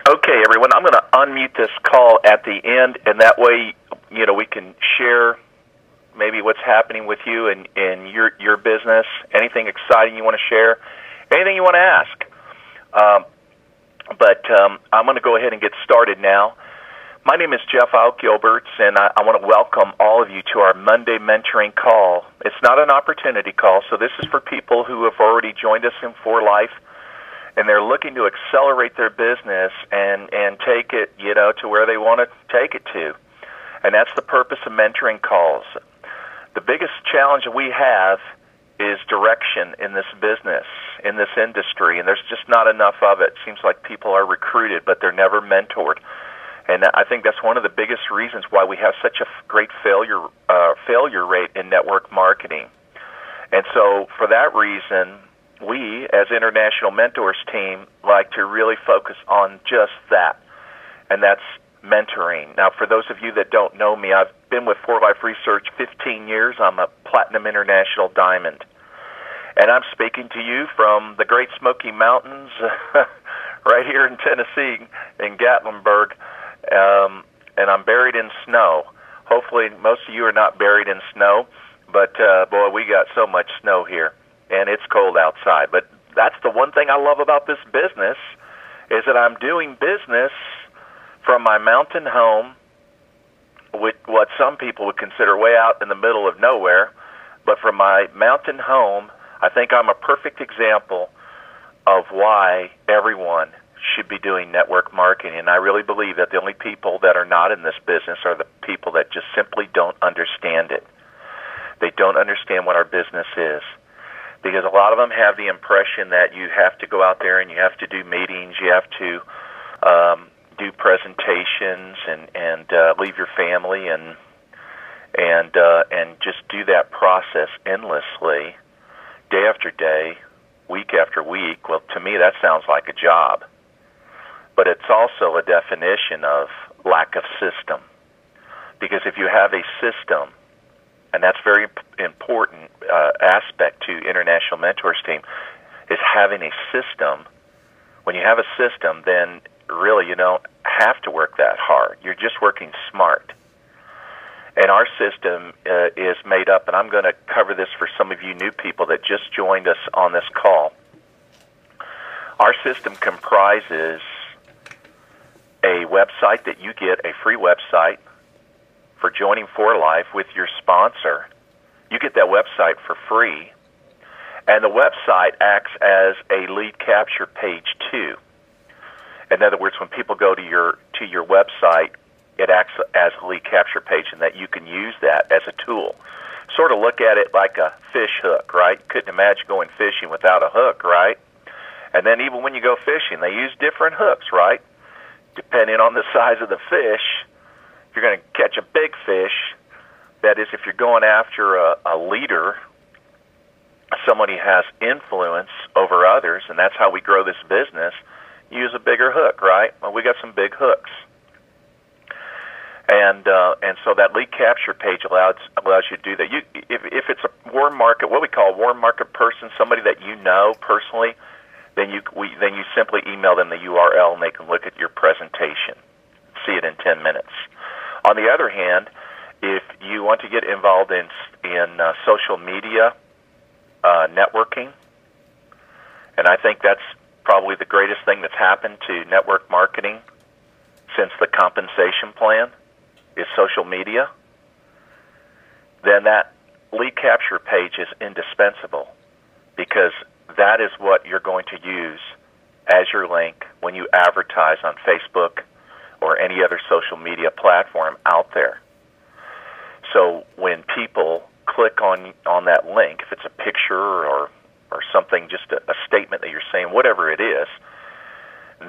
Okay, everyone, I'm going to unmute this call at the end, and that way, we can share maybe what's happening with you and in your business, anything exciting you want to share, anything you want to ask. But I'm going to go ahead and get started now. My name is Jeff Altgilbers, and I want to welcome all of you to our Monday mentoring call. It's not an opportunity call, so this is for people who have already joined us in For Life, and they're looking to accelerate their business and take it, to where they want to take it to. And that's the purpose of mentoring calls. The biggest challenge we have is direction in this business, in this industry, and there's just not enough of it. It seems like people are recruited, but they're never mentored. And I think that's one of the biggest reasons why we have such a great failure rate in network marketing. And so for that reason, we, as International Mentors team, like to really focus on just that, and that's mentoring. Now, for those of you that don't know me, I've been with For Life Research 15 years. I'm a Platinum International Diamond. And I'm speaking to you from the Great Smoky Mountains right here in Tennessee, in Gatlinburg, and I'm buried in snow. Hopefully most of you are not buried in snow, but boy, we got so much snow here. And it's cold outside. But that's the one thing I love about this business, is that I'm doing business from my mountain home, with what some people would consider way out in the middle of nowhere. But from my mountain home, I think I'm a perfect example of why everyone should be doing network marketing. And I really believe that the only people that are not in this business are the people that just simply don't understand it. They don't understand what our business is. Because a lot of them have the impression that you have to go out there and you have to do meetings, you have to do presentations and leave your family and just do that process endlessly, day after day, week after week. Well, to me, that sounds like a job. But it's also a definition of lack of system. Because if you have a system, and that's very important aspect to International Mentors team, is having a system. When you have a system, then really you don't have to work that hard. You're just working smart. And our system is made up, and I'm going to cover this for some of you new people that just joined us on this call. Our system comprises a website that you get, a free website, for joining For Life with your sponsor. You get that website for free, and the website acts as a lead capture page too. In other words, when people go to your website, it acts as a lead capture page, and that you can use that as a tool. Sort of look at it like a fish hook, right? Couldn't imagine going fishing without a hook, right? And then even when you go fishing, they use different hooks, right? Depending on the size of the fish. If you're going to catch a big fish, that is, if you're going after a leader, someone who has influence over others, and that's how we grow this business, use a bigger hook, right? Well, we got some big hooks. And so that lead capture page allows you to do that. If it's a warm market, what we call a warm market person, somebody that you know personally, then you simply email them the URL and they can look at your presentation, see it in 10 minutes. On the other hand, if you want to get involved in social media networking, and I think that's probably the greatest thing that's happened to network marketing since the compensation plan, is social media, then that lead capture page is indispensable, because that is what you're going to use as your link when you advertise on Facebook or any other social media platform out there. So when people click on that link, if it's a picture or something, just a statement that you're saying, whatever it is,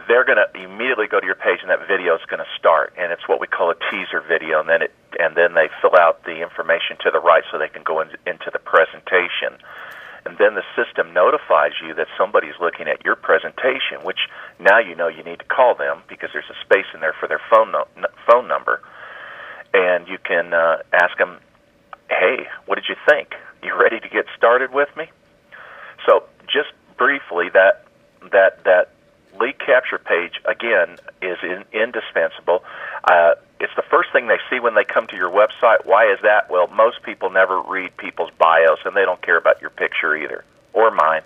they're going to immediately go to your page, and that video is going to start. And it's what we call a teaser video, and then they fill out the information to the right so they can go into the presentation. And then the system notifies you that somebody's looking at your presentation, which now you know you need to call them because there's a space in there for their phone number. And you can ask them, hey, what did you think? You ready to get started with me? So just briefly, that lead capture page, again, is indispensable. It's the first thing they see when they come to your website. Why is that? Well, most people never read people's bios, and they don't care about your picture either, or mine.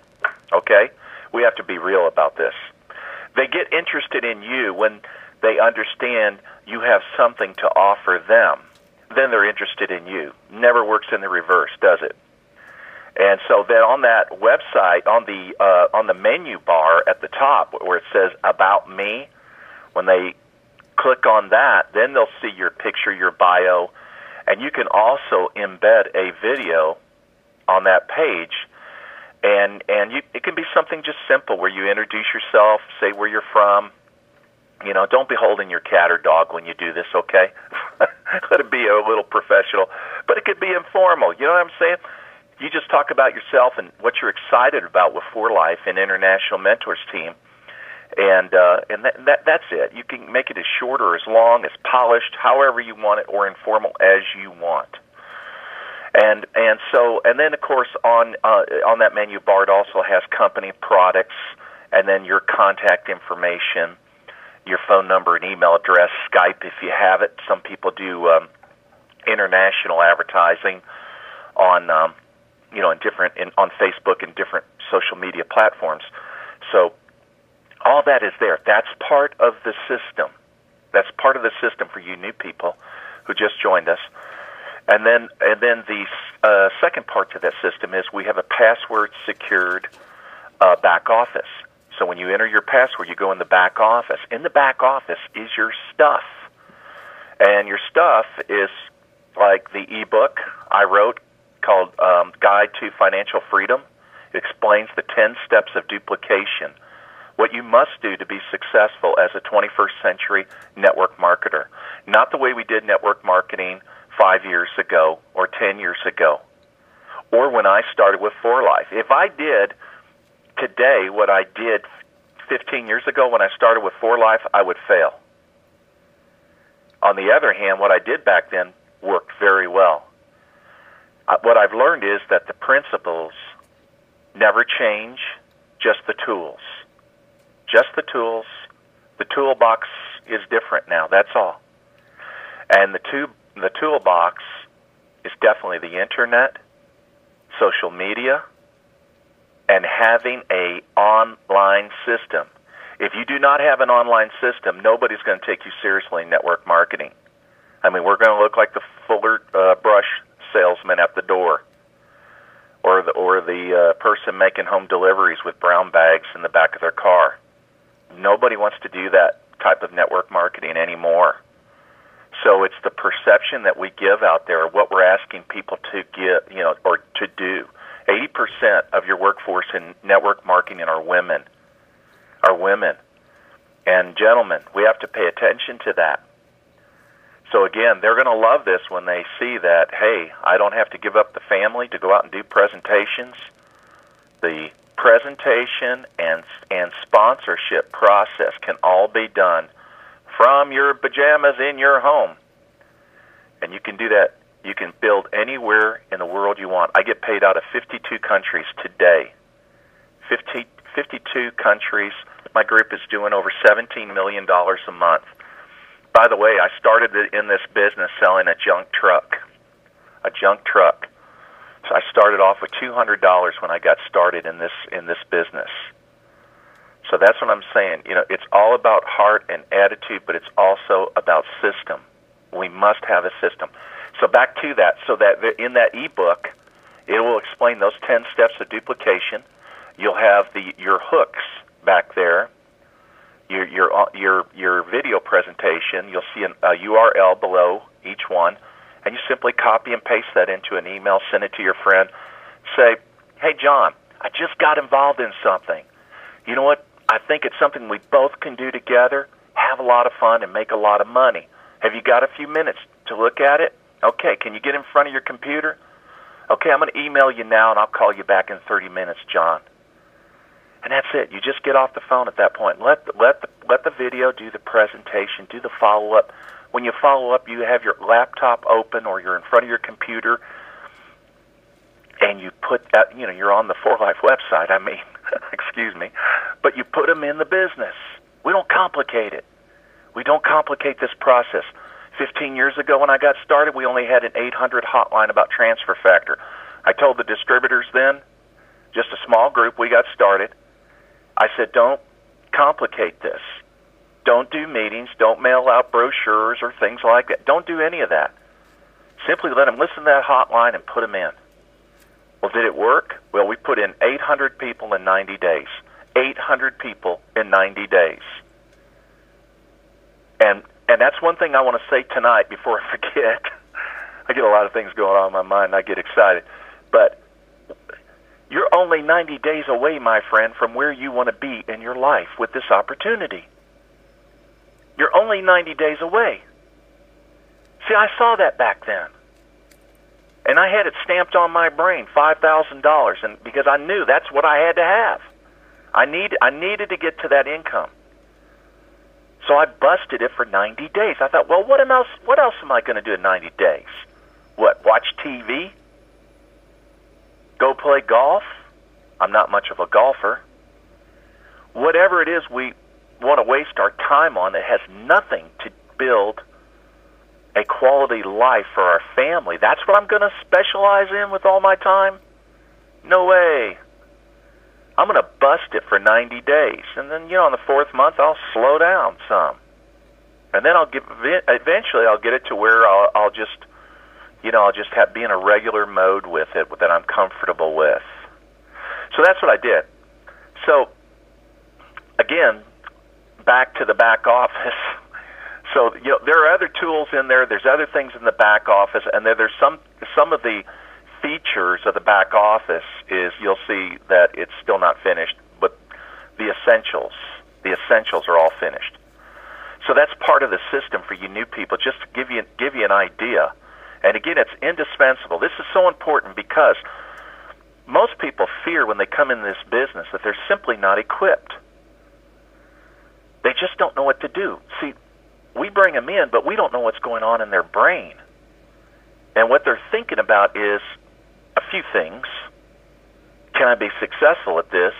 Okay? We have to be real about this. They get interested in you when they understand you have something to offer them. Then they're interested in you. Never works in the reverse, does it? And so then on that website, on the menu bar at the top where it says About Me, when they click on that, then they'll see your picture, your bio, and you can also embed a video on that page. And it can be something just simple where you introduce yourself, say where you're from. You know, don't be holding your cat or dog when you do this, okay? Let it be a little professional. But it could be informal, you know what I'm saying? You just talk about yourself and what you're excited about with For Life and International Mentors Team. And that's it. You can make it as short or as long, as polished, however you want it, or informal as you want. And then of course on that menu bar it also has company products, and then your contact information, your phone number and email address, Skype if you have it. Some people do international advertising on on Facebook and different social media platforms. So all that is there. That's part of the system. That's part of the system for you new people who just joined us. And then the second part to that system is we have a password-secured back office. So when you enter your password, you go in the back office. In the back office is your stuff. And your stuff is like the ebook I wrote called Guide to Financial Freedom. It explains the 10 steps of duplication, what you must do to be successful as a 21st century network marketer. Not the way we did network marketing 5 years ago or 10 years ago, or when I started with For Life. If I did today what I did 15 years ago when I started with For Life, I would fail. On the other hand, what I did back then worked very well. What I've learned is that the principles never change, just the tools. Just the tools. The toolbox is different now, that's all. And the toolbox is definitely the internet, social media, and having an online system. If you do not have an online system, nobody's going to take you seriously in network marketing. I mean, we're going to look like the Fuller brush salesman at the door, or the person making home deliveries with brown bags in the back of their car. Nobody wants to do that type of network marketing anymore. So it's the perception that we give out there, what we're asking people to give, or to do. 80% of your workforce in network marketing are women. And gentlemen, we have to pay attention to that. So again, they're going to love this when they see that, hey, I don't have to give up the family to go out and do presentations. The presentation and sponsorship process can all be done from your pajamas in your home. And you can do that. You can build anywhere in the world you want. I get paid out of 52 countries today. 52 countries. My group is doing over $17 million a month. By the way, I started in this business selling a junk truck. So I started off with $200 when I got started in this business. So that's what I'm saying. It's all about heart and attitude, but it's also about system. We must have a system. So back to that. So that in that ebook, it will explain those 10 steps of duplication. You'll have your hooks back there. Your video presentation. You'll see a URL below each one, and you simply copy and paste that into an email. Send it to your friend. Say, "Hey, John, I just got involved in something. You know what? I think it's something we both can do together, have a lot of fun, and make a lot of money. Have you got a few minutes to look at it? Okay, can you get in front of your computer? Okay, I'm going to email you now, and I'll call you back in 30 minutes, John." And that's it. You just get off the phone at that point. Let the video do the presentation, do the follow-up. When you follow up, you have your laptop open or you're in front of your computer, and you put that, you're on the 4Life website, I mean, excuse me, but you put them in the business. We don't complicate it. We don't complicate this process. 15 years ago when I got started, we only had an 800 hotline about transfer factor. I told the distributors then, just a small group, we got started. I said, don't complicate this. Don't do meetings. Don't mail out brochures or things like that. Don't do any of that. Simply let them listen to that hotline and put them in. Well, did it work? Well, we put in 800 people in 90 days. 800 people in 90 days. And that's one thing I want to say tonight before I forget. I get a lot of things going on in my mind, and I get excited. But you're only 90 days away, my friend, from where you want to be in your life with this opportunity. You're only 90 days away. See, I saw that back then. And I had it stamped on my brain, $5,000, and because I knew that's what I had to have. I needed to get to that income. So I busted it for 90 days. I thought, well, what else am I going to do in 90 days? What, watch TV? Go play golf? I'm not much of a golfer. Whatever it is we want to waste our time on that has nothing to build a quality life for our family, that's what I'm going to specialize in with all my time? No way. I'm going to bust it for 90 days. And then, on the fourth month, I'll slow down some. And then eventually I'll get it to where I'll just be in a regular mode with it that I'm comfortable with. So that's what I did. So, again, back to the back office. So, there are other tools in there. There's other things in the back office, and there's some of the features of the back office is you'll see that it's still not finished, but the essentials are all finished. So that's part of the system for you new people, just to give you an idea. And again, it's indispensable. This is so important because most people fear when they come in this business that they're simply not equipped. They just don't know what to do. See, we bring them in, but we don't know what's going on in their brain. And what they're thinking about is a few things. Can I be successful at this?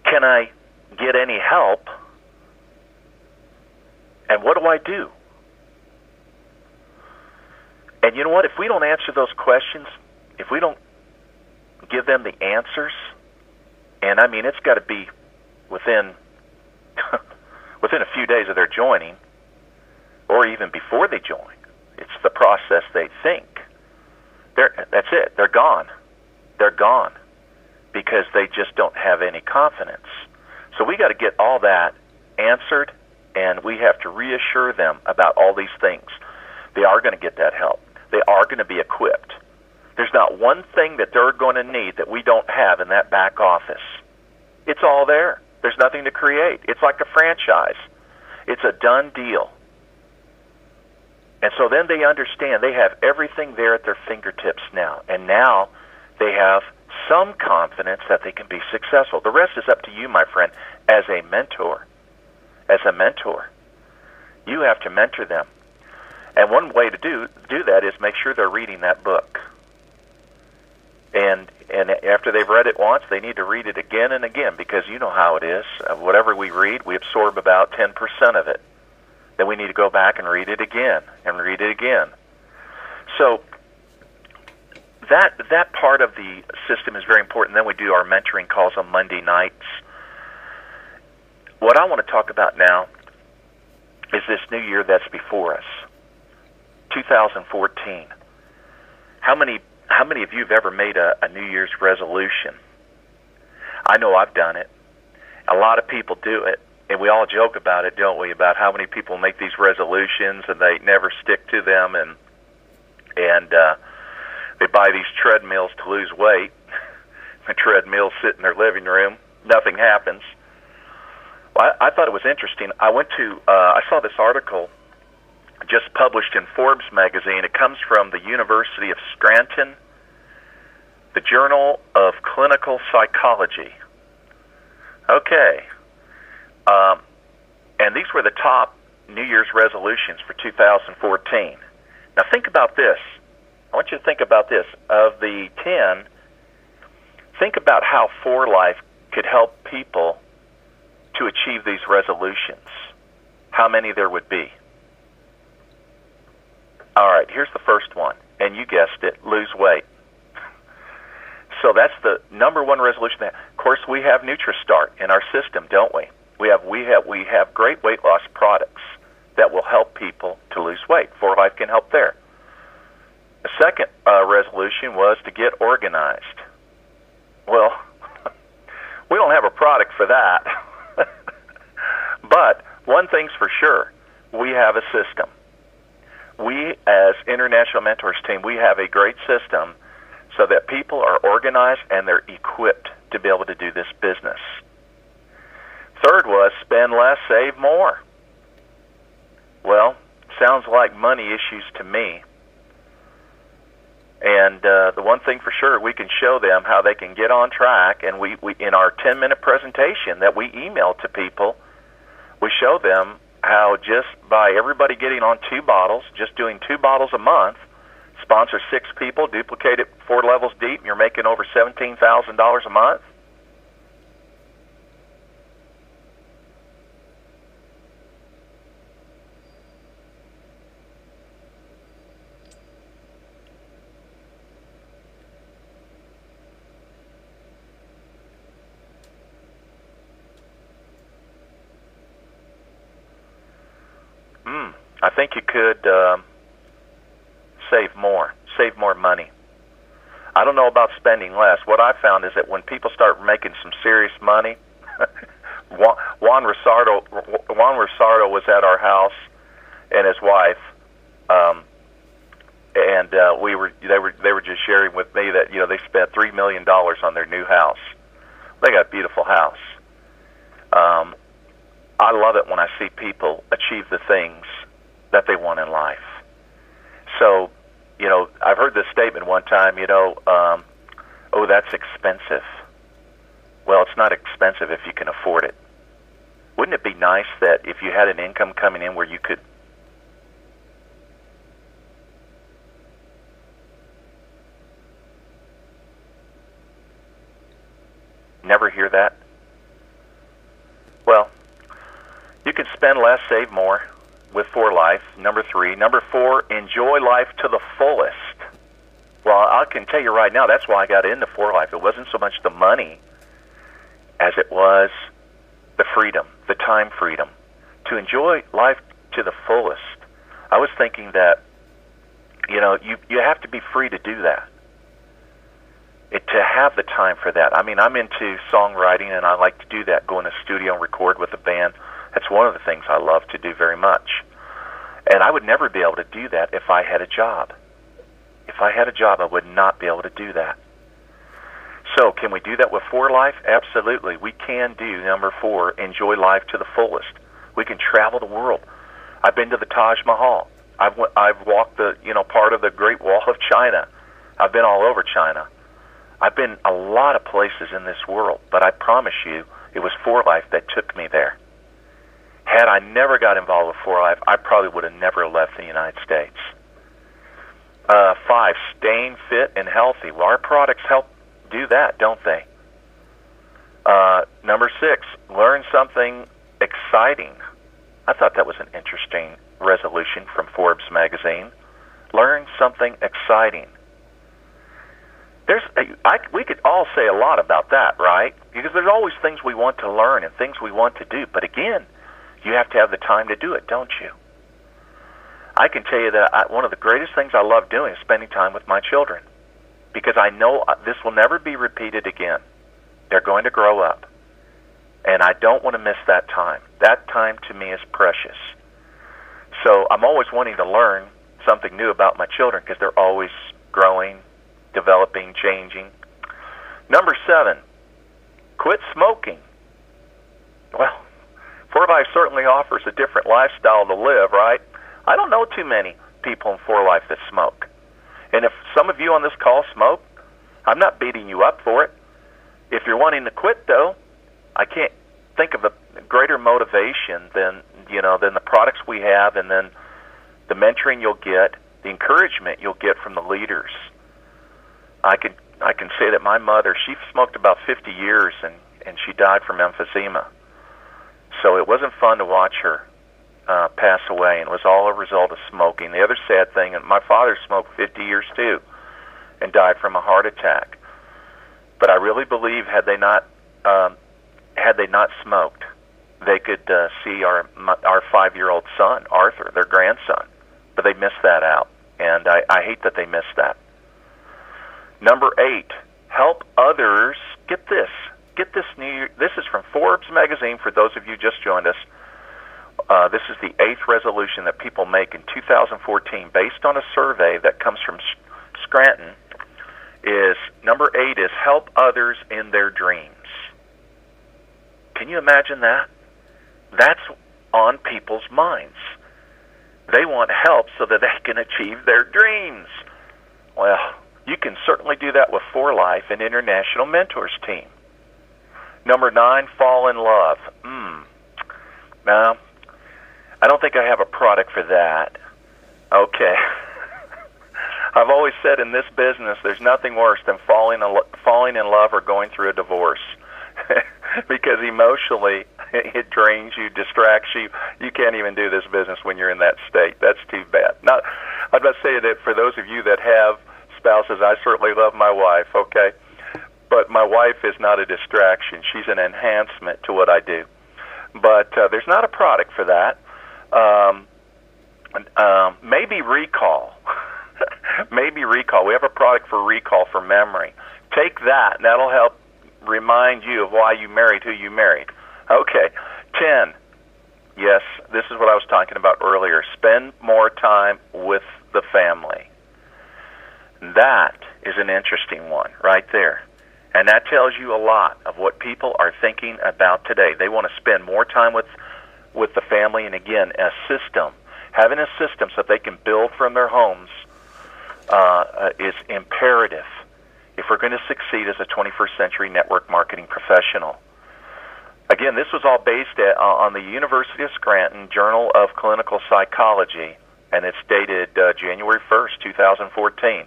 Can I get any help? And what do I do? And you know what? If we don't answer those questions, if we don't give them the answers, and I mean it's got to be within a few days of their joining, or even before they join. It's the process they think. That's it. They're gone. They're gone because they just don't have any confidence. So we got to get all that answered, and we have to reassure them about all these things. They are going to get that help. They are going to be equipped. There's not one thing that they're going to need that we don't have in that back office. It's all there. There's nothing to create. It's like a franchise. It's a done deal. And so then they understand they have everything there at their fingertips now. And now they have some confidence that they can be successful. The rest is up to you, my friend, as a mentor. As a mentor. You have to mentor them. And one way to do that is make sure they're reading that book. And after they've read it once, they need to read it again and again, because you know how it is. Whatever we read, we absorb about 10% of it. Then we need to go back and read it again and read it again. So that part of the system is very important. Then we do our mentoring calls on Monday nights. What I want to talk about now is this new year that's before us, 2014. How many of you have ever made a New Year's resolution? I know I've done it. A lot of people do it, and we all joke about it, don't we, about how many people make these resolutions and they never stick to them, and they buy these treadmills to lose weight. The treadmills sit in their living room. Nothing happens. Well, I thought it was interesting. I saw this article just published in Forbes magazine. It comes from the University of Scranton, the Journal of Clinical Psychology. Okay. And these were the top New Year's resolutions for 2014. Now think about this. I want you to think about this. Of the 10, think about how For Life could help people to achieve these resolutions. How many there would be? All right, here's the first one, and you guessed it, lose weight. So that's the number one resolution. Of course, we have NutriStart in our system, don't we? We have great weight loss products that will help people to lose weight. For Life can help there. The second resolution was to get organized. Well, we don't have a product for that. But one thing's for sure, we have a system. We, as International Mentors team, we have a great system so that people are organized and they're equipped to be able to do this business. Third was spend less, save more. Well, sounds like money issues to me. And the one thing for sure, we can show them how they can get on track. And we in our 10-minute presentation that we email to people, we show them how just by everybody getting on 2 bottles, just doing 2 bottles a month, sponsor 6 people, duplicate it 4 levels deep, and you're making over $17,000 a month. I think you could save more money. I don't know about spending less. What I found is that when people start making some serious money, Juan Rosardo was at our house and his wife, and they were just sharing with me that they spent $3 million on their new house. They got a beautiful house. I love it when I see people achieve the things that they want in life. So, I've heard this statement one time, oh, that's expensive. Well, it's not expensive if you can afford it. Wouldn't it be nice that if you had an income coming in where you could never hear that? Well, you can spend less, save more with For Life, number 3. Number 4, enjoy life to the fullest. Well, I can tell you right now, that's why I got into For Life. It wasn't so much the money as it was the freedom, the time freedom, to enjoy life to the fullest. I was thinking that, you have to be free to do that, to have the time for that. I mean, I'm into songwriting, and I like to do that, go in a studio and record with a band. That's one of the things I love to do very much. And I would never be able to do that if I had a job. If I had a job, I would not be able to do that. So can we do that with For Life? Absolutely. We can do, number 4, enjoy life to the fullest. We can travel the world. I've been to the Taj Mahal. I've walked the, part of the Great Wall of China. I've been all over China. I've been a lot of places in this world, but I promise you, it was For Life that took me there. Had I never got involved with For Life, I probably would have never left the United States. 5, staying fit and healthy. Well, our products help do that, don't they? Number 6, learn something exciting. I thought that was an interesting resolution from Forbes magazine. Learn something exciting. We could all say a lot about that, right? Because there's always things we want to learn and things we want to do. But again, you have to have the time to do it, don't you? I can tell you that one of the greatest things I love doing is spending time with my children, because I know this will never be repeated again. They're going to grow up, and I don't want to miss that time. That time to me is precious. So I'm always wanting to learn something new about my children, because they're always growing, developing, changing. Number 7, quit smoking. Well, For Life certainly offers a different lifestyle to live, right? I don't know too many people in For Life that smoke. And if some of you on this call smoke, I'm not beating you up for it. If you're wanting to quit, though, I can't think of a greater motivation than the products we have, and then the mentoring you'll get, the encouragement you'll get from the leaders. I can say that my mother, she smoked about 50 years, and she died from emphysema. So it wasn't fun to watch her pass away, and it was all a result of smoking. The other sad thing, and my father smoked 50 years too, and died from a heart attack. But I really believe had they not smoked, they could see our 5-year-old son, Arthur, their grandson. But they missed that out, and I hate that they missed that. Number 8, help others. Get this. This is from Forbes magazine. For those of you just joined us, this is the 8th resolution that people make in 2014, based on a survey that comes from Scranton. Is number 8 is help others in their dreams. Can you imagine that? That's on people's minds. They want help so that they can achieve their dreams. Well, you can certainly do that with For Life and International Mentors Team. Number 9, fall in love. Now, I don't think I have a product for that. Okay. I've always said in this business, there's nothing worse than falling in love or going through a divorce. Because emotionally, it drains you, distracts you. You can't even do this business when you're in that state. That's too bad. I'd about to say that for those of you that have spouses, I certainly love my wife, okay? But my wife is not a distraction. She's an enhancement to what I do. But there's not a product for that. Maybe recall. Maybe recall. We have a product for recall for memory. Take that, and that'll help remind you of why you married who you married. Okay. 10. Yes, this is what I was talking about earlier. Spend more time with the family. That is an interesting one right there. And that tells you a lot of what people are thinking about today. They want to spend more time with the family, and again, a system. Having a system so that they can build from their homes is imperative if we're going to succeed as a 21st century network marketing professional. Again, this was all based on the University of Scranton Journal of Clinical Psychology, and it's dated January 1st, 2014.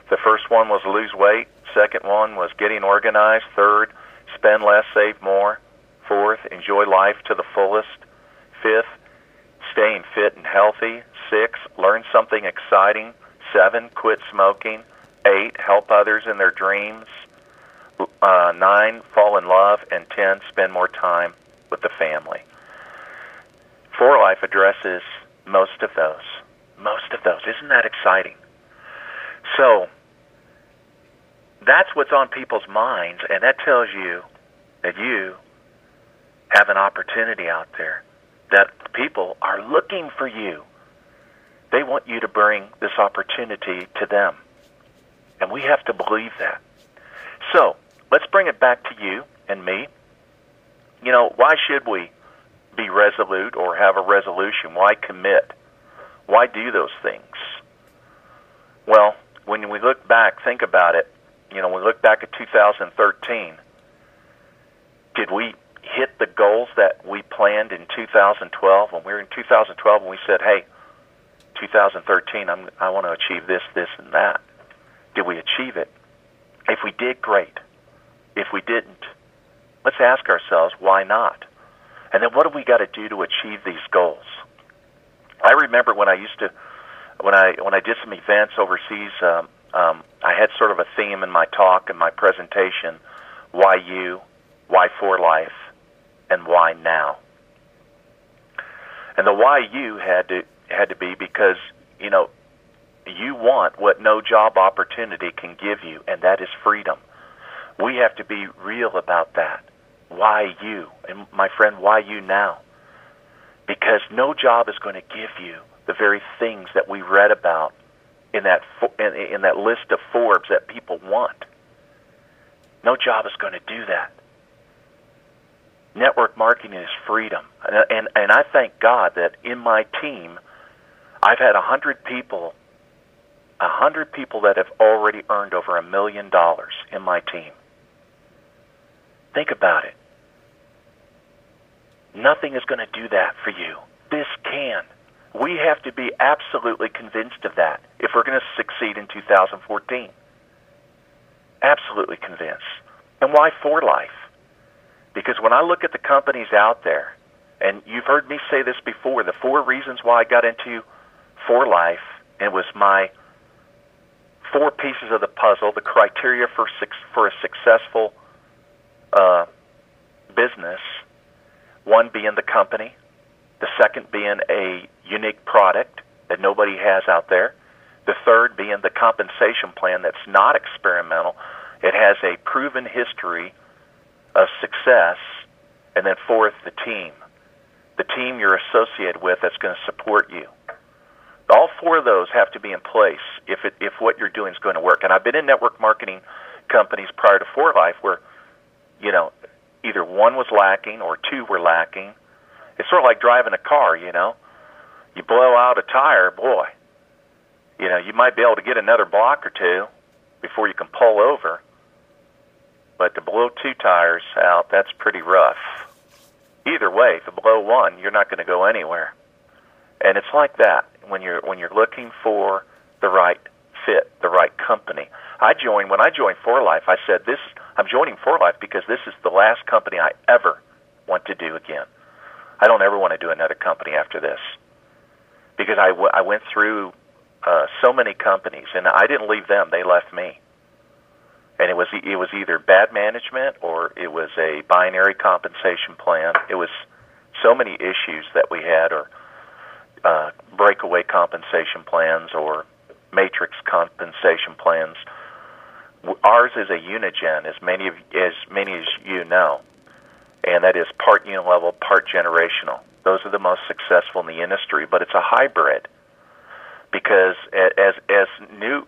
The first one was lose weight. Second one was getting organized. Third, spend less, save more. Fourth, enjoy life to the fullest. Fifth, staying fit and healthy. 6, learn something exciting. 7, quit smoking. 8, help others in their dreams. 9, fall in love. And 10, spend more time with the family. For Life addresses most of those. Most of those. Isn't that exciting? So, that's what's on people's minds, and that tells you that you have an opportunity out there, that people are looking for you. They want you to bring this opportunity to them, and we have to believe that. So, let's bring it back to you and me. You know, why should we be resolute or have a resolution? Why commit? Why do those things? Well, when we look back, think about it. You know, when we look back at 2013, did we hit the goals that we planned in 2012? When we were in 2012 and we said, hey, 2013, I want to achieve this, this, and that. Did we achieve it? If we did, great. If we didn't, let's ask ourselves, why not? And then what do we got to do to achieve these goals? I remember when I did some events overseas, I had sort of a theme in my talk and my presentation: why you, why For Life, and why now. And the why you had to be because, you know, you want what no job opportunity can give you, and that is freedom. We have to be real about that. Why you? And my friend, why you now? Because no job is going to give you the very things that we read about in that list of Forbes that people want. No job is going to do that. Network marketing is freedom. And I thank God that in my team, I've had 100 people that have already earned over $1 million in my team. Think about it. Nothing is going to do that for you. This can. We have to be absolutely convinced of that if we're going to succeed in 2014. Absolutely convinced. And why For Life? Because when I look at the companies out there, and you've heard me say this before, the 4 reasons why I got into For Life, and it was my 4 pieces of the puzzle, the criteria for a successful business, one being the company, the second being a unique product that nobody has out there, the third being the compensation plan that's not experimental. It has a proven history of success, and then fourth, the team you're associated with that's going to support you. All 4 of those have to be in place if what you're doing is going to work. And I've been in network marketing companies prior to For Life where, either 1 was lacking or 2 were lacking. It's sort of like driving a car, You blow out a tire, boy, you might be able to get another block or 2 before you can pull over. But to blow 2 tires out, that's pretty rough. Either way, if you blow 1, you're not going to go anywhere. And it's like that when you're looking for the right fit, the right company. When I joined For Life, I said I'm joining For Life because this is the last company I ever want to do again. I don't ever want to do another company after this, because I went through so many companies, and I didn't leave them; they left me. And it was either bad management or it was a binary compensation plan. It was so many issues that we had, or breakaway compensation plans or matrix compensation plans. Ours is a unigen, as many as you know, and that is part unilevel, part generational. Those are the most successful in the industry, but it's a hybrid because as New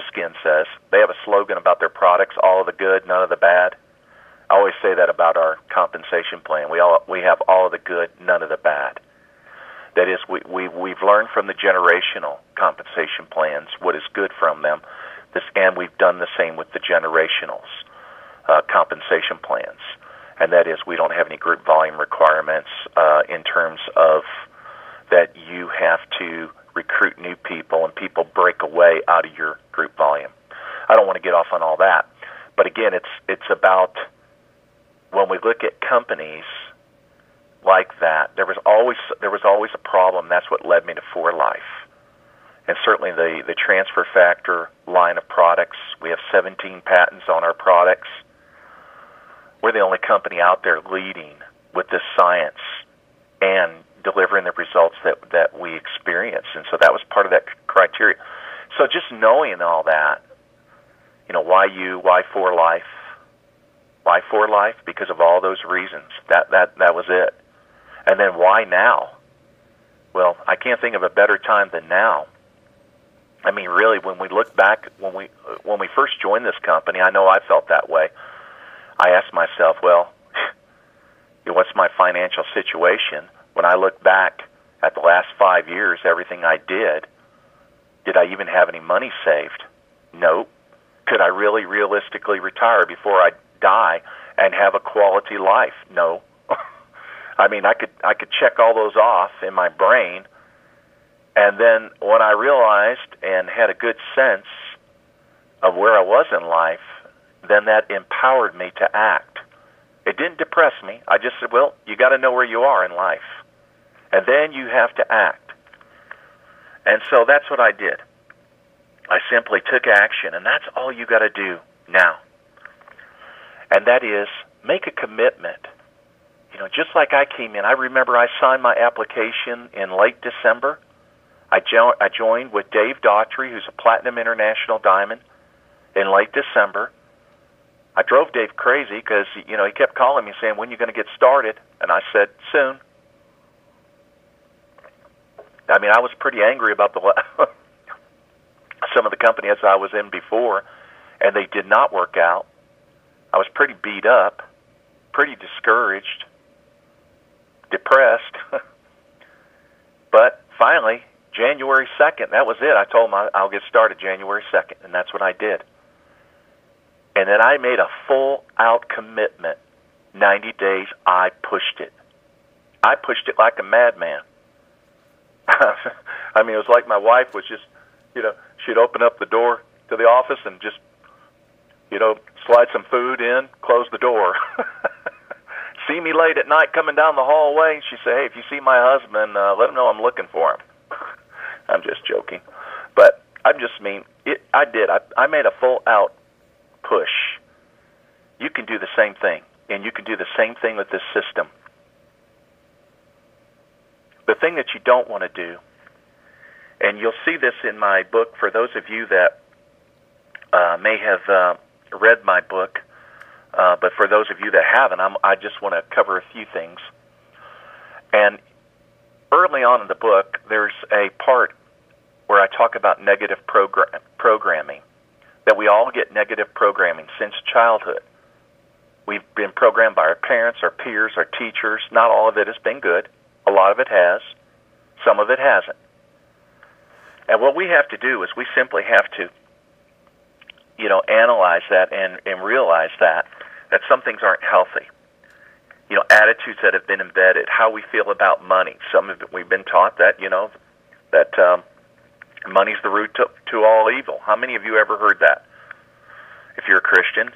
Skin says, they have a slogan about their products: all of the good, none of the bad. I always say that about our compensation plan. We have all of the good, none of the bad. That is, we've learned from the generational compensation plans what is good from them, and we've done the same with the generationals compensation plans. And that is, we don't have any group volume requirements in terms of that you have to recruit new people and people break away out of your group volume. I don't want to get off on all that, but again, it's about when we look at companies like that, there was always a problem. That's what led me to For Life, and certainly the Transfer Factor line of products. We have 17 patents on our products. We're the only company out there leading with this science and delivering the results that we experience. And so that was part of that criteria. So just knowing all that, why For Life? Why For Life? Because of all those reasons. That was it. And then why now? Well, I can't think of a better time than now. I mean, really, when we look back, when we first joined this company, I know I felt that way. I asked myself, well, what's my financial situation? When I look back at the last 5 years, everything I did I even have any money saved? No. Could I really realistically retire before I die and have a quality life? No. I mean, I could check all those off in my brain, and then when I realized and had a good sense of where I was in life, then that empowered me to act. It didn't depress me. I just said, well, you got to know where you are in life, and then you have to act. And so that's what I did. I simply took action, and that's all you got to do now. And that is make a commitment. Just like I came in, I remember I signed my application in late December. I joined with Dave Daughtry, who's a Platinum International Diamond, in late December. I drove Dave crazy because, he kept calling me saying, when are you going to get started? And I said, soon. I mean, I was pretty angry about some of the companies I was in before, and they did not work out. I was pretty beat up, pretty discouraged, depressed. But finally, January 2nd, that was it. I told them I'll get started January 2nd, and that's what I did. And then I made a full-out commitment. 90 days, I pushed it. I pushed it like a madman. I mean, it was like my wife was just, she'd open up the door to the office and just, slide some food in, close the door. See me late at night coming down the hallway, and she'd say, hey, if you see my husband, let him know I'm looking for him. I'm just joking. But I just mean, I made a full-out push. You can do the same thing, and you can do the same thing with this system. The thing that you don't want to do, and you'll see this in my book for those of you that may have read my book, but for those of you that haven't, I just want to cover a few things. And early on in the book, there's a part where I talk about negative programming, that we all get negative programming since childhood. We've been programmed by our parents, our peers, our teachers. Not all of it has been good. A lot of it has. Some of it hasn't. And what we have to do is we simply have to, analyze that and realize that some things aren't healthy. Attitudes that have been embedded, how we feel about money. Some of it we've been taught that, that money's the root to all evil. How many of you ever heard that? If you're a Christian,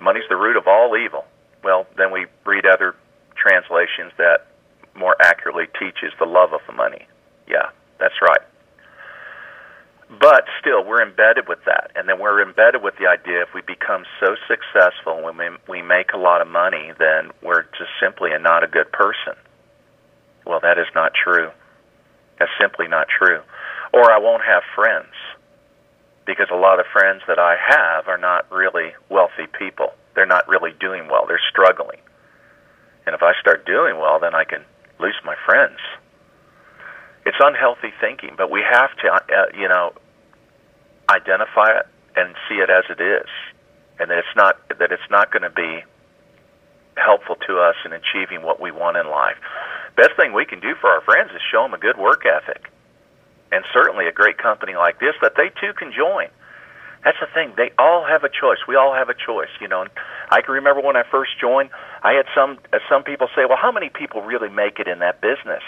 money's the root of all evil. Well, then we read other translations that more accurately teaches the love of the money. Yeah, that's right. But still, we're embedded with that. And then we're embedded with the idea if we become so successful when we make a lot of money, then we're just simply not a good person. Well, that is not true. That's simply not true. Or I won't have friends, because a lot of friends that I have are not really wealthy people. They're not really doing well. They're struggling. And if I start doing well, then I can lose my friends. It's unhealthy thinking, but we have to, identify it and see it as it is, and that it's not going to be helpful to us in achieving what we want in life. Best thing we can do for our friends is show them a good work ethic, and certainly a great company like this that they too can join. That's the thing. They all have a choice. We all have a choice, And I can remember when I first joined, I had some people say, well, how many people really make it in that business?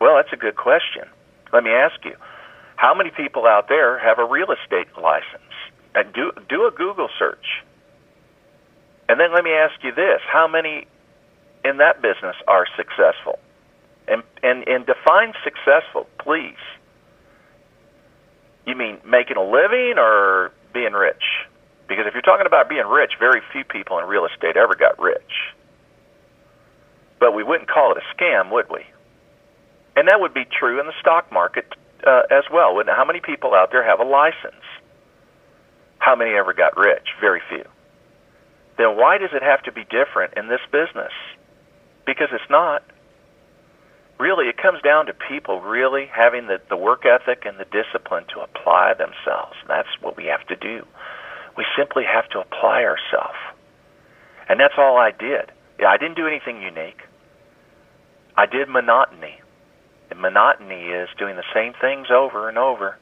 Well, that's a good question. Let me ask you, how many people out there have a real estate license? Do a Google search. And then let me ask you this, how many in that business are successful? And define successful, please. You mean making a living or being rich? Because if you're talking about being rich, very few people in real estate ever got rich. But we wouldn't call it a scam, would we? And that would be true in the stock market as well. How many people out there have a license? How many ever got rich? Very few. Then why does it have to be different in this business? Because it's not. Really, it comes down to people really having the work ethic and the discipline to apply themselves. And that's what we have to do. We simply have to apply ourselves. And that's all I did. I didn't do anything unique. I did monotony. And monotony is doing the same things over and over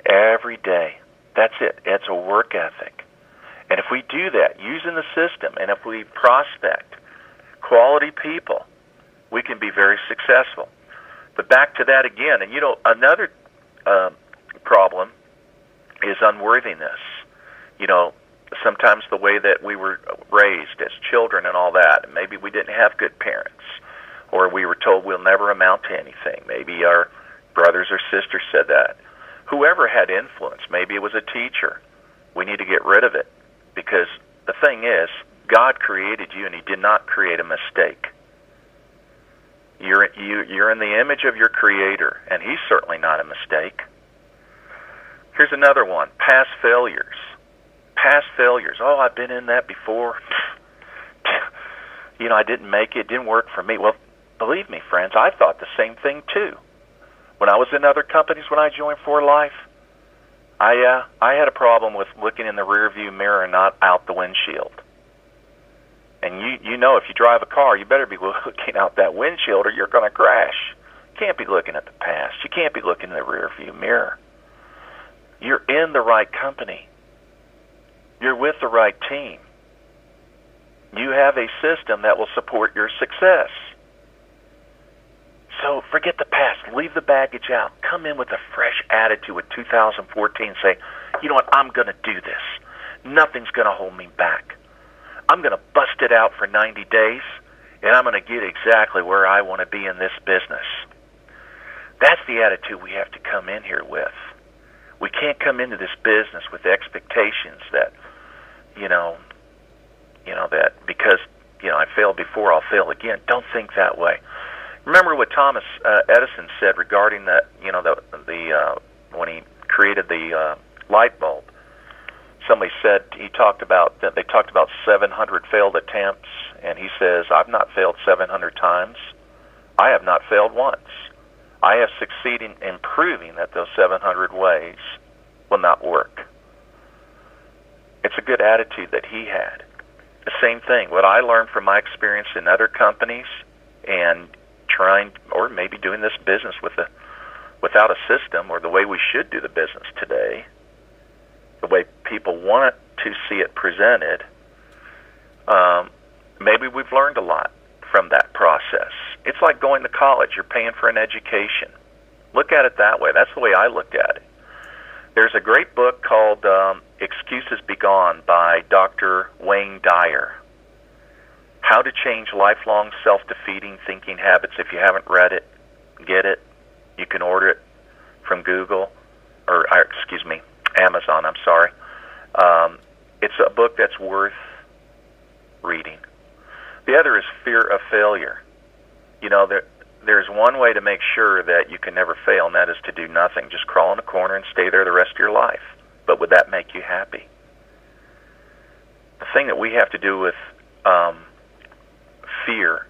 every day. That's it. It's a work ethic. And if we do that using the system, and if we prospect quality people, we can be very successful. But back to that again, and another problem is unworthiness. Sometimes the way that we were raised as children and all that, and maybe we didn't have good parents, or we were told we'll never amount to anything. Maybe our brothers or sisters said that. Whoever had influence, maybe it was a teacher, we need to get rid of it. Because the thing is, God created you and He did not create a mistake. You're in the image of your Creator, and He's certainly not a mistake. Here's another one, past failures. Past failures. Oh, I've been in that before. I didn't make it. It didn't work for me. Well, believe me, friends, I thought the same thing too. When I was in other companies, when I joined For Life, I had a problem with looking in the rearview mirror and not out the windshield. And if you drive a car, you better be looking out that windshield or you're going to crash. You can't be looking at the past. You can't be looking in the rearview mirror. You're in the right company. You're with the right team. You have a system that will support your success. So forget the past. Leave the baggage out. Come in with a fresh attitude with 2014. Say, you know what? I'm going to do this. Nothing's going to hold me back. I'm going to bust it out for 90 days, and I'm going to get exactly where I want to be in this business. That's the attitude we have to come in here with. We can't come into this business with expectations that, that because, I failed before, I'll fail again. Don't think that way. Remember what Thomas Edison said regarding that, when he created the light bulb. Somebody said they talked about 700 failed attempts, and he says, I've not failed 700 times. I have not failed once. I have succeeded in proving that those 700 ways will not work. It's a good attitude that he had. The same thing, what I learned from my experience in other companies and trying, or maybe doing this business without a system, or the way we should do the business today, the way people want to see it presented, maybe we've learned a lot from that process. It's like going to college. You're paying for an education. Look at it that way. That's the way I looked at it. There's a great book called Excuses Be Gone by Dr. Wayne Dyer. How to Change Lifelong Self-Defeating Thinking Habits. If you haven't read it, get it. You can order it from Google, Amazon, I'm sorry. It's a book that's worth reading. The other is Fear of Failure. There's one way to make sure that you can never fail, and that is to do nothing. Just crawl in a corner and stay there the rest of your life. But would that make you happy? The thing that we have to do with fear,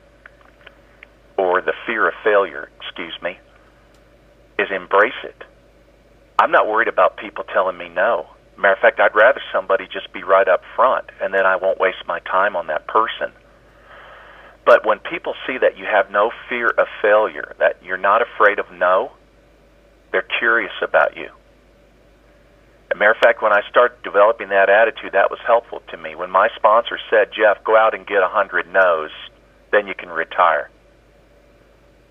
or the fear of failure, is embrace it. I'm not worried about people telling me no. Matter of fact, I'd rather somebody just be right up front, and then I won't waste my time on that person. But when people see that you have no fear of failure, that you're not afraid of no, they're curious about you. As a matter of fact, when I started developing that attitude, that was helpful to me. When my sponsor said, Jeff, go out and get 100 no's, then you can retire.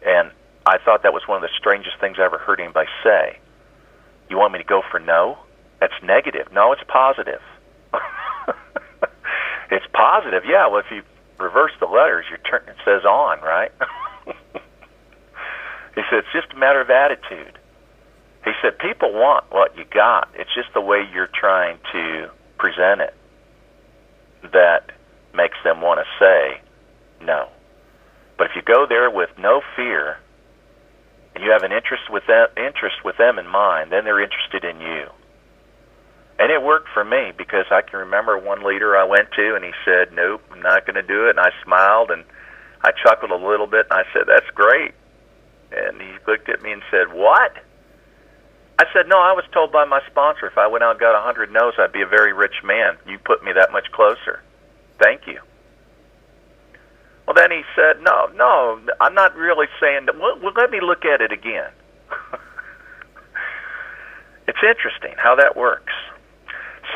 And I thought that was one of the strangest things I ever heard anybody say. You want me to go for no? That's negative. No, it's positive. It's positive. Yeah, well, if you reverse the letters, it says on, right? He said, it's just a matter of attitude. He said, people want what you got. It's just the way you're trying to present it that makes them want to say no. But if you go there with no fear, and you have an interest with them in mind, then they're interested in you. And it worked for me, because I can remember one leader I went to, and he said, nope, I'm not going to do it. And I smiled, and I chuckled a little bit, and I said, that's great. And he looked at me and said, what? I said, no, I was told by my sponsor if I went out and got 100 no's, I'd be a very rich man. You put me that much closer. Thank you. Well, then he said, no, I'm not really saying that. Well, let me look at it again. It's interesting how that works.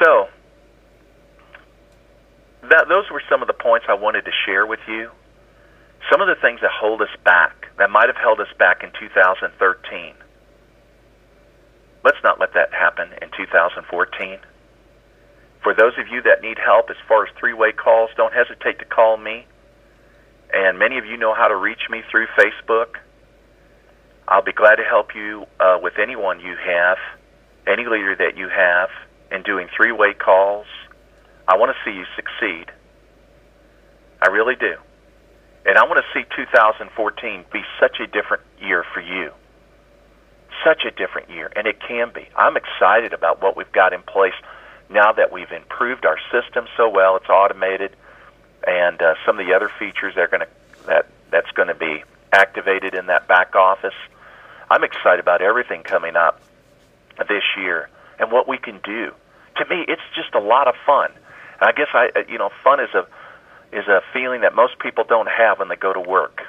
So, those were some of the points I wanted to share with you. Some of the things that hold us back, that might have held us back in 2013. Let's not let that happen in 2014. For those of you that need help as far as three-way calls, don't hesitate to call me. And many of you know how to reach me through Facebook. I'll be glad to help you with anyone you have, any leader that you have, in doing three-way calls. I want to see you succeed. I really do. And I want to see 2014 be such a different year for you. Such a different year, and it can be. I'm excited about what we've got in place now that we've improved our system so well. It's automated, and some of the other features that's going to be activated in that back office. I'm excited about everything coming up this year and what we can do. To me, it's just a lot of fun. And I guess fun is a feeling that most people don't have when they go to work.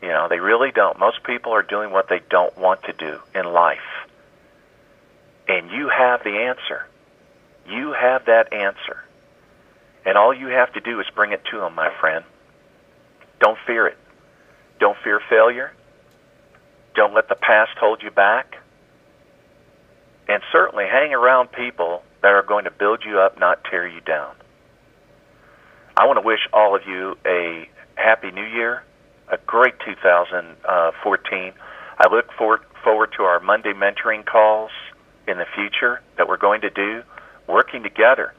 They really don't. Most people are doing what they don't want to do in life. And you have the answer. You have that answer. And all you have to do is bring it to them, my friend. Don't fear it. Don't fear failure. Don't let the past hold you back. And certainly hang around people that are going to build you up, not tear you down. I want to wish all of you a happy new year, a great 2014. I look forward to our Monday mentoring calls in the future that we're going to do, working together.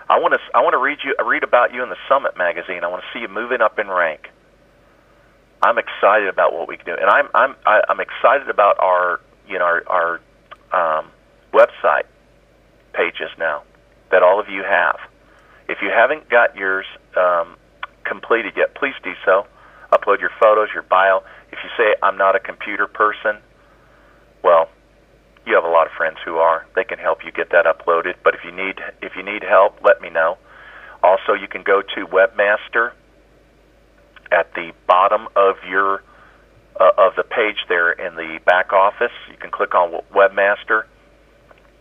I want to read about you in the Summit magazine. I want to see you moving up in rank. I'm excited about what we can do, and I'm excited about our website pages now that all of you have. If you haven't got yours completed yet, please do so. Upload your photos, your bio. If you say I'm not a computer person, well, you have a lot of friends who are. They can help you get that uploaded. But if you need help, let me know. Also, you can go to Webmaster at the bottom of your of the page there in the back office. You can click on Webmaster,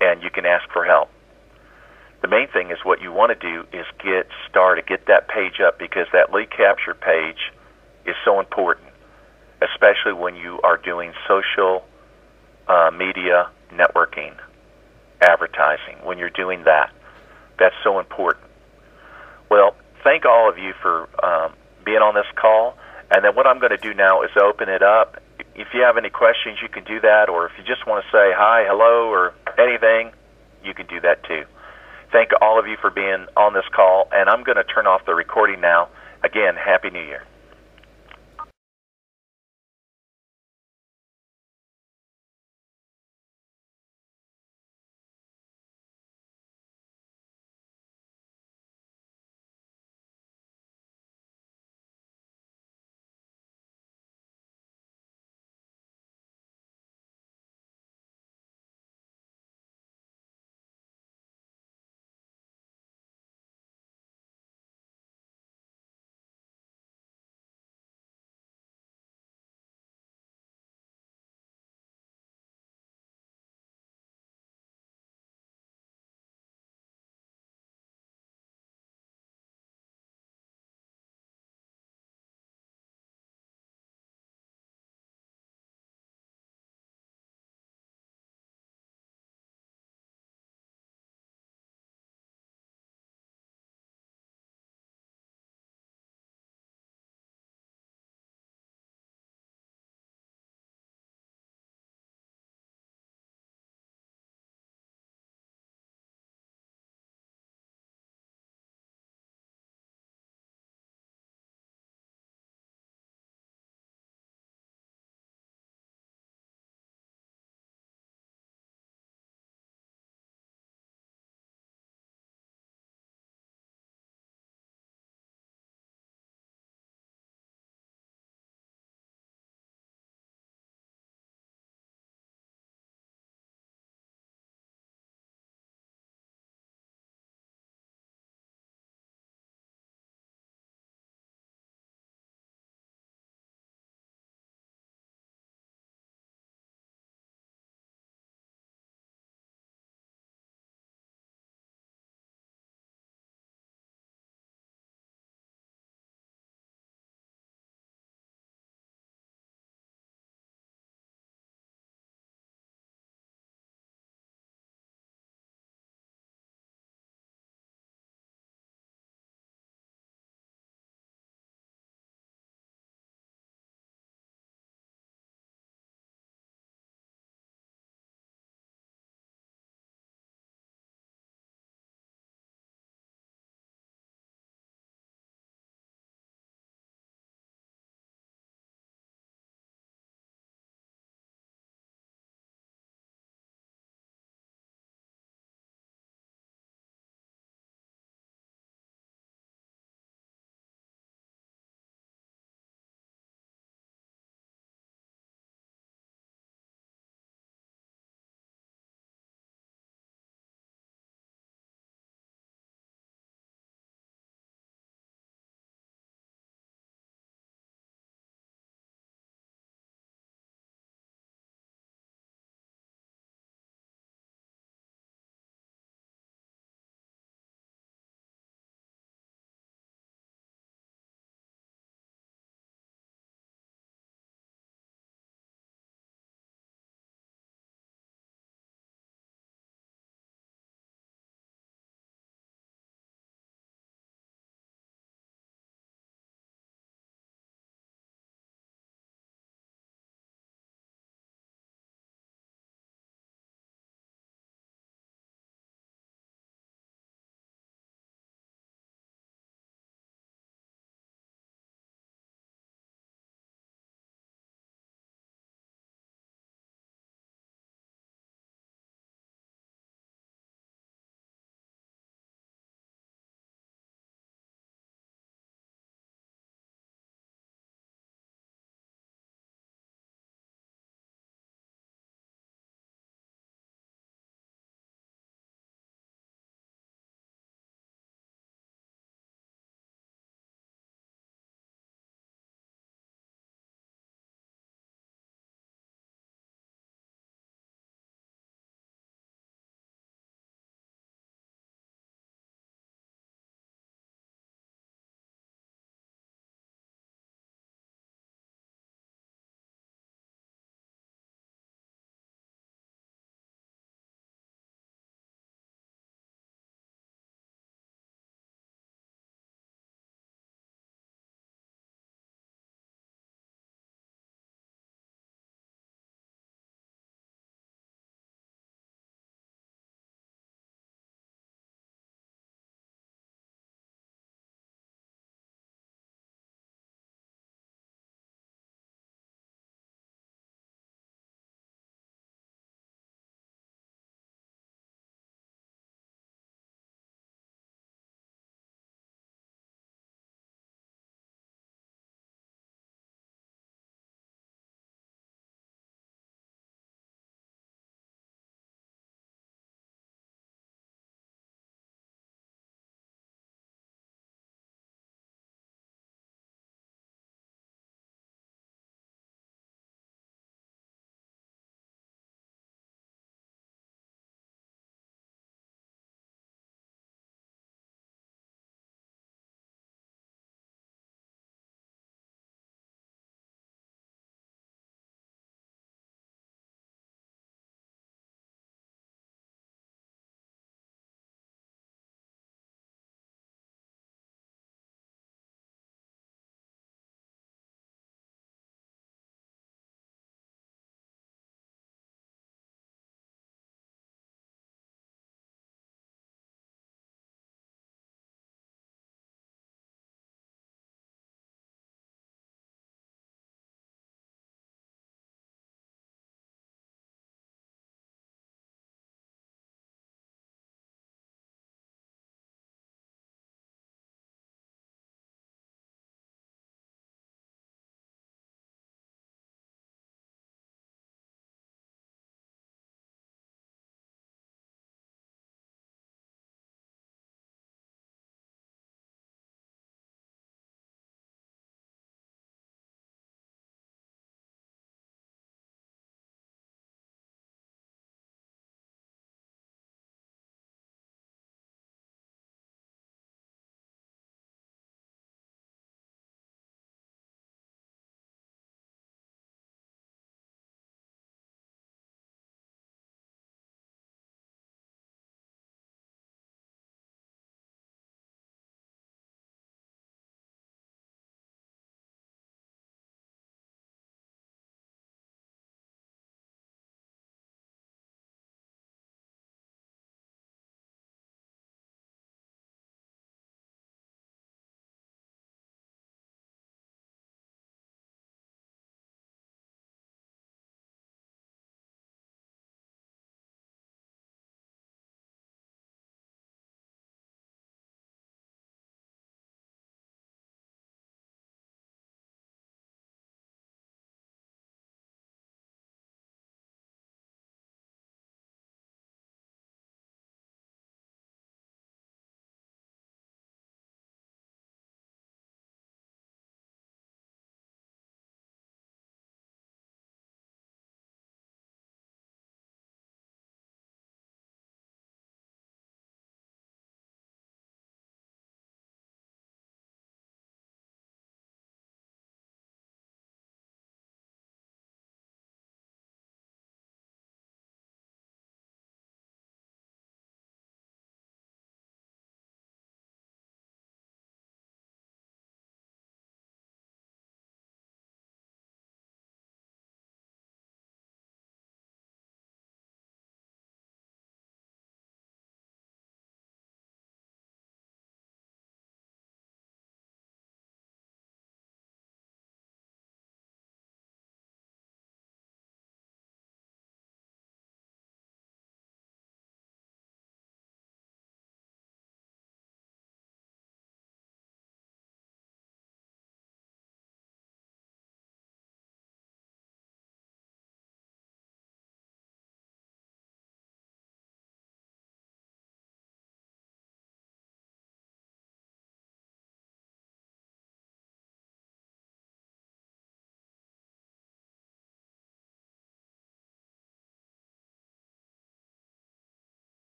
and you can ask for help. The main thing is what you want to do is get started, get that page up, because that lead capture page is so important, especially when you are doing social media networking, advertising. When you're doing that, that's so important. Well, thank all of you for being on this call. And then what I'm going to do now is open it up. If you have any questions, you can do that, or if you just want to say hi, hello, or anything, you can do that too. Thank all of you for being on this call, and I'm going to turn off the recording now. Again, Happy New Year.